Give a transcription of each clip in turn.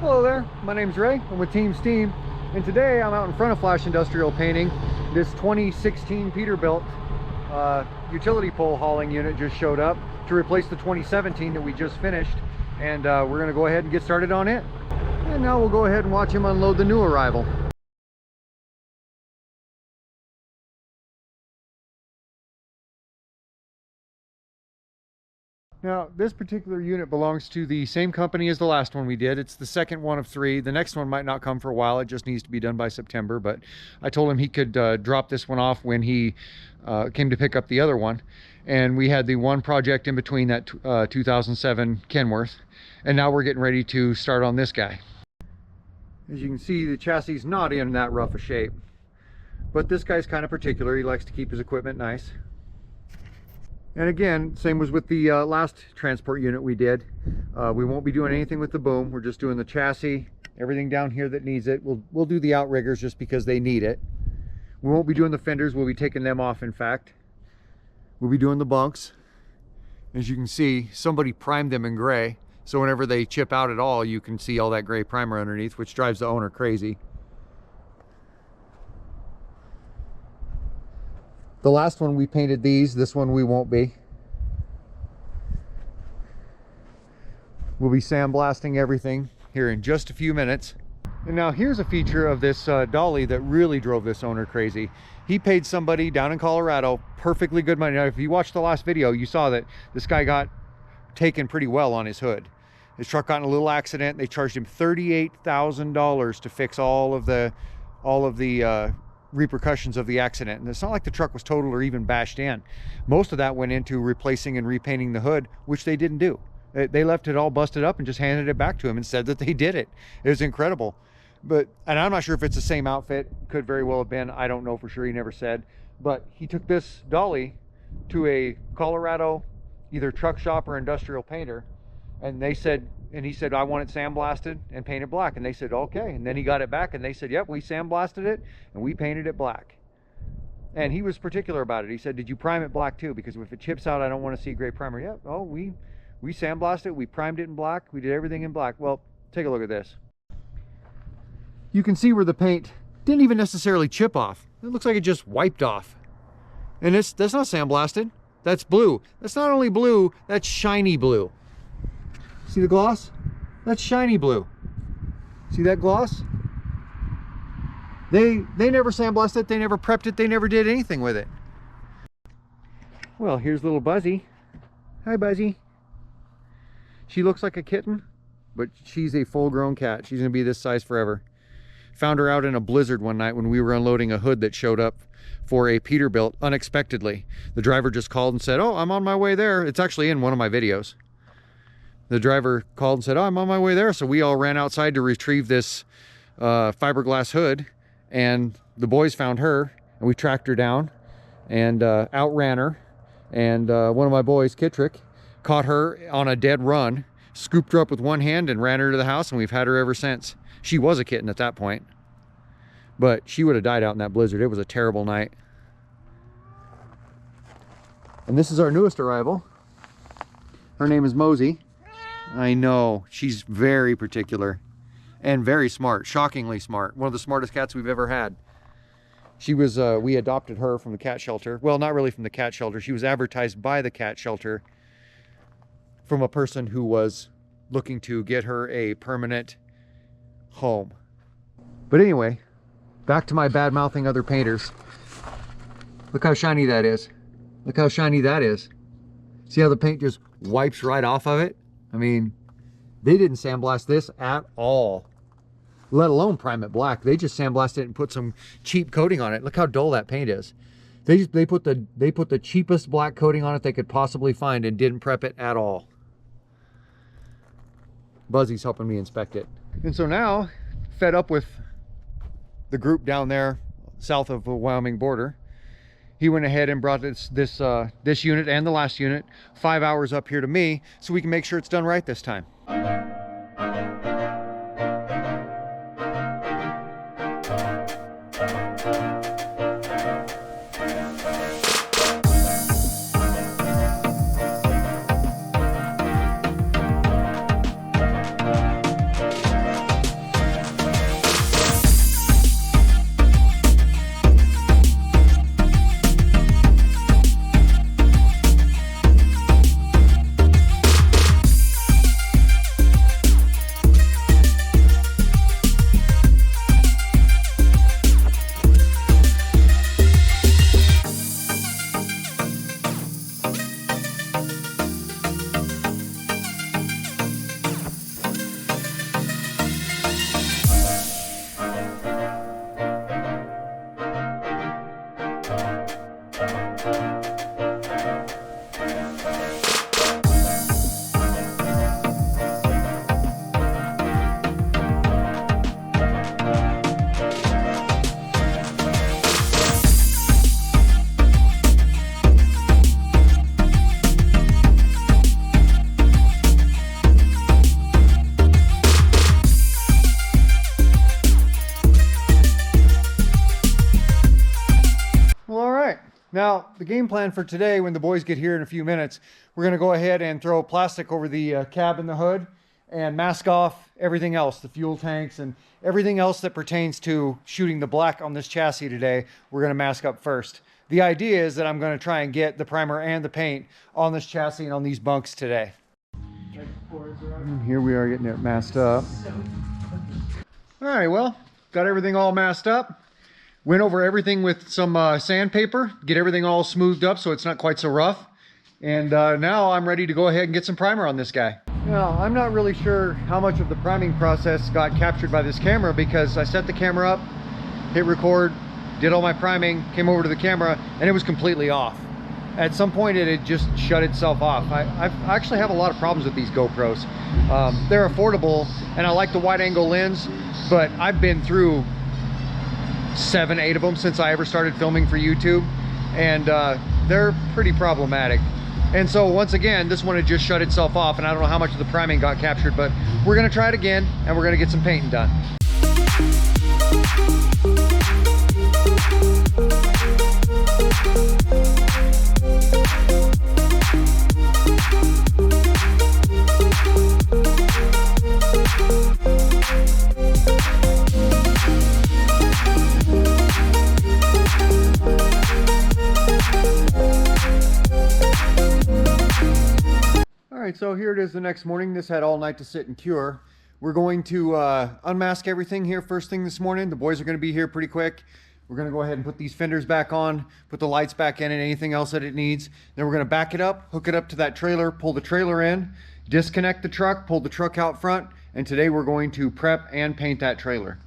Hello there, my name's Ray. I'm with Team S.T.E.A.M. and today I'm out in front of Flash Industrial painting. This 2016 Peterbilt utility pole hauling unit just showed up to replace the 2017 that we just finished, and we're going to go ahead and get started on it. And now we'll go ahead and watch him unload the new arrival. Now, this particular unit belongs to the same company as the last one we did. It's the second one of 3. The next one might not come for a while. It just needs to be done by September, but I told him he could drop this one off when he came to pick up the other one. And we had the one project in between, that 2007 Kenworth, and now we're getting ready to start on this guy. As you can see, the chassis is not in that rough a shape, but this guy's kind of particular. He likes to keep his equipment nice. And again, same was with the last transport unit we did. We won't be doing anything with the boom. We're just doing the chassis, everything down here that needs it. We'll do the outriggers just because they need it. We won't be doing the fenders. We'll be taking them off, in fact. We'll be doing the bunks. As you can see, somebody primed them in gray, so whenever they chip out at all, you can see all that gray primer underneath, which drives the owner crazy. The last one we painted these, this one we won't be. We'll be sandblasting everything here in just a few minutes. And now here's a feature of this dolly that really drove this owner crazy. He paid somebody down in Colorado perfectly good money. Now, if you watched the last video, you saw that this guy got taken pretty well on his hood. His truck got in a little accident. They charged him $38,000 to fix all of the repercussions of the accident. And it's not like the truck was totaled or even bashed in. Most of that went into replacing and repainting the hood, which they didn't do. They left it all busted up and just handed it back to him and said that they did it. It was incredible. And I'm not sure if it's the same outfit. Could very well have been. I don't know for sure. He never said. But he took this dolly to a Colorado either truck shop or industrial painter, and he said, I want it sandblasted and painted black. And they said, okay. And then he got it back and they said, yep, we sandblasted it and we painted it black. And he was particular about it. He said, did you prime it black too? Because if it chips out, I don't want to see gray primer. Yep. Oh, we sandblasted it. We primed it in black. We did everything in black. Well, take a look at this. You can see where the paint didn't even necessarily chip off. It looks like it just wiped off. And that's not sandblasted. That's blue. That's not only blue, that's shiny blue. See the gloss? That's shiny blue. See that gloss? They never sandblasted it, they never prepped it, they never did anything with it. Well, here's little Buzzy. Hi, Buzzy. She looks like a kitten, but she's a full-grown cat. She's gonna be this size forever. Found her out in a blizzard one night when we were unloading a hood that showed up for a Peterbilt unexpectedly. The driver just called and said, oh, I'm on my way there. It's actually in one of my videos. The driver called and said, oh, I'm on my way there. So we all ran outside to retrieve this fiberglass hood, and the boys found her, and we tracked her down and outran her. And one of my boys, Kittrick, caught her on a dead run, scooped her up with one hand and ran her to the house, and we've had her ever since. She was a kitten at that point, but she would have died out in that blizzard. It was a terrible night. And this is our newest arrival. Her name is Mosey. I know, she's very particular and very smart, shockingly smart. One of the smartest cats we've ever had. She was, we adopted her from the cat shelter. Well, not really from the cat shelter. She was advertised by the cat shelter from a person who was looking to get her a permanent home. But anyway, back to my bad-mouthing other painters. Look how shiny that is. Look how shiny that is. See how the paint just wipes right off of it? I mean, they didn't sandblast this at all, let alone prime it black. They just sandblasted it and put some cheap coating on it. Look how dull that paint is. They put the cheapest black coating on it they could possibly find and didn't prep it at all. Buzzy's helping me inspect it. And so now, fed up with the group down there south of the Wyoming border, he went ahead and brought this unit and the last unit 5 hours up here to me so we can make sure it's done right this time. Now, the game plan for today, when the boys get here in a few minutes, we're going to go ahead and throw plastic over the cab and the hood and mask off everything else, the fuel tanks and everything else that pertains to shooting the black on this chassis today. We're going to mask up first. The idea is that I'm going to try and get the primer and the paint on this chassis and on these bunks today. And here we are getting it masked up. All right, well, got everything all masked up. Went over everything with some sandpaper, get everything all smoothed up so it's not quite so rough. And now I'm ready to go ahead and get some primer on this guy. Now, I'm not really sure how much of the priming process got captured by this camera, because I set the camera up, hit record, did all my priming, came over to the camera, and it was completely off. At some point it had just shut itself off. I actually have a lot of problems with these GoPros. They're affordable and I like the wide angle lens, but I've been through 7, 8 of them since I ever started filming for YouTube, and they're pretty problematic. And so once again, this one had just shut itself off, and I don't know how much of the priming got captured, but we're gonna try it again and we're gonna get some painting done. Alright, so here it is the next morning. This had all night to sit and cure. We're going to unmask everything here first thing this morning. The boys are going to be here pretty quick. We're going to go ahead and put these fenders back on, put the lights back in and anything else that it needs. Then we're going to back it up, hook it up to that trailer, pull the trailer in, disconnect the truck, pull the truck out front, and today we're going to prep and paint that trailer.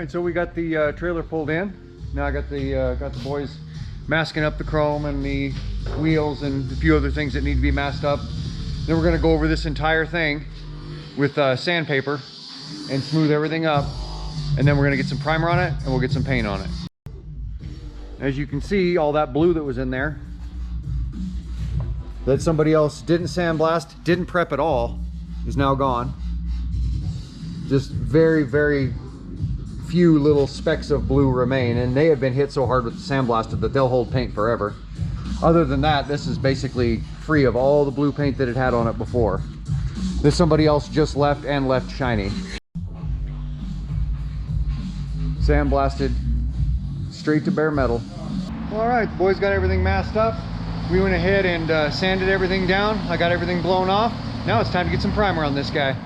So we got the trailer pulled in. Now I got the boys masking up the chrome and the wheels and a few other things that need to be masked up. Then we're going to go over this entire thing with sandpaper and smooth everything up, and then we're going to get some primer on it and we'll get some paint on it. As you can see, all that blue that was in there that somebody else didn't sandblast, didn't prep at all, is now gone. Just very, very few little specks of blue remain, and they have been hit so hard with the sandblaster that they'll hold paint forever. Other than that, this is basically free of all the blue paint that it had on it before. This somebody else just left and left shiny. Sandblasted straight to bare metal. All right, the boys got everything masked up. We went ahead and sanded everything down. I got everything blown off. Now it's time to get some primer on this guy.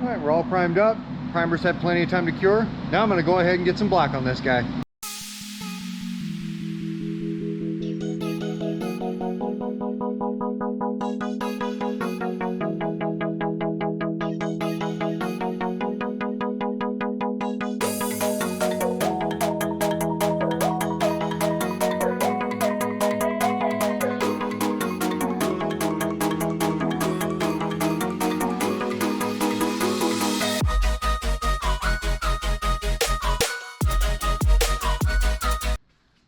All right, we're all primed up. Primer's had plenty of time to cure. Now I'm gonna go ahead and get some black on this guy.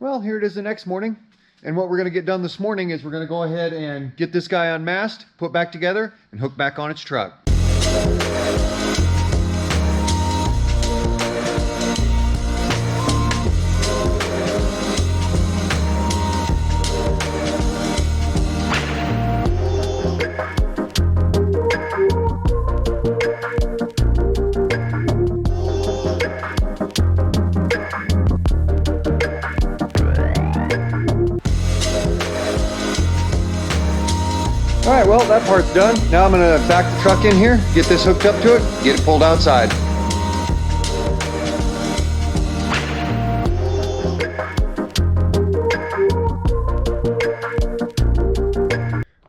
Well, here it is the next morning. And what we're going to get done this morning is we're going to go ahead and get this guy unmasked, put back together, and hook back on its truck. All right, well, that part's done. Now I'm gonna back the truck in here, get this hooked up to it, get it pulled outside.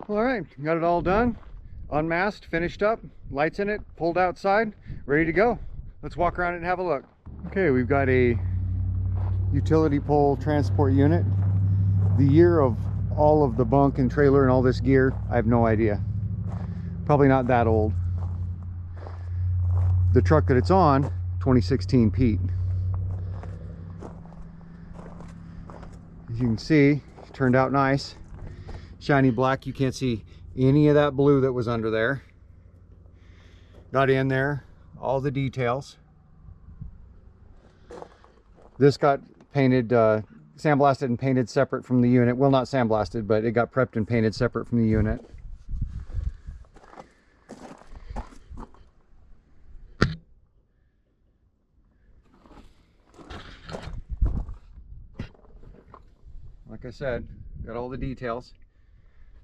All right, got it all done, unmasked, finished up, lights in it, pulled outside, ready to go. Let's walk around it and have a look. Okay, we've got a utility pole transport unit. The year of all of the bunk and trailer and all this gear, I have no idea. Probably not that old. The truck that it's on, 2016 Pete. As you can see, it turned out nice. Shiny black, you can't see any of that blue that was under there. Got in there, all the details. This got painted, sandblasted and painted separate from the unit. Well, not sandblasted, but it got prepped and painted separate from the unit. Like I said, got all the details.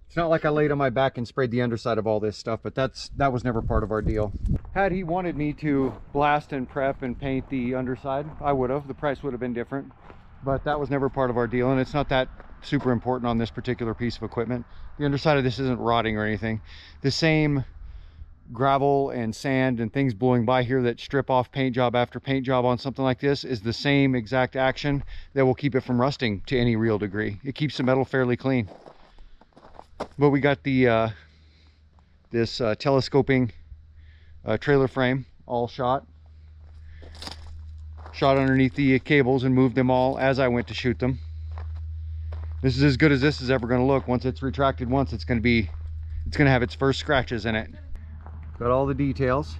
It's not like I laid on my back and sprayed the underside of all this stuff, but that was never part of our deal. Had he wanted me to blast and prep and paint the underside, I would have. The price would have been different. But that was never part of our deal, and it's not that super important on this particular piece of equipment. The underside of this isn't rotting or anything. The same gravel and sand and things blowing by here that strip off paint job after paint job on something like this is the same exact action that will keep it from rusting to any real degree. It keeps the metal fairly clean. But we got the this telescoping trailer frame all shot underneath the cables and moved them all as I went to shoot them. This is as good as this is ever going to look. Once it's retracted once, it's going to have its first scratches in it. Got all the details.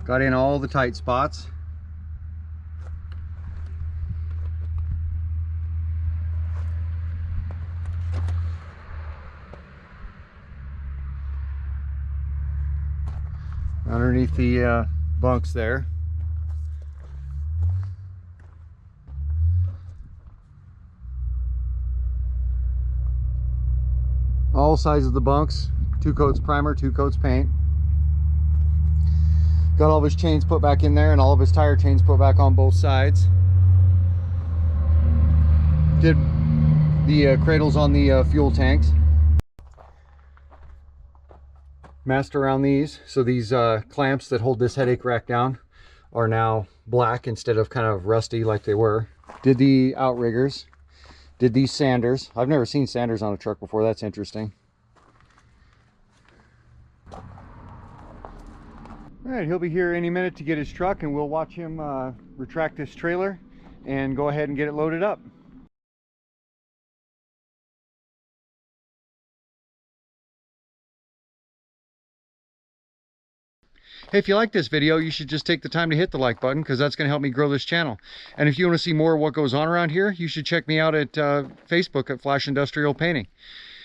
Got in all the tight spots. Underneath the bunks there. All sides of the bunks, 2 coats primer, 2 coats paint. Got all of his chains put back in there and all of his tire chains put back on both sides. Did the cradles on the fuel tanks. Masked around these, so these clamps that hold this headache rack down are now black instead of kind of rusty like they were. Did the outriggers. Did these sanders. I've never seen sanders on a truck before. That's interesting. All right, he'll be here any minute to get his truck, and we'll watch him retract this trailer and go ahead and get it loaded up. Hey, if you like this video, you should just take the time to hit the like button, because that's going to help me grow this channel. And if you want to see more of what goes on around here, you should check me out at Facebook at Flash Industrial Painting.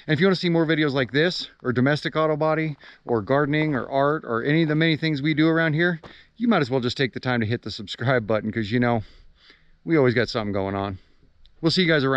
And if you want to see more videos like this, or domestic auto body, or gardening, or art, or any of the many things we do around here, you might as well just take the time to hit the subscribe button, because, you know, we always got something going on. We'll see you guys around.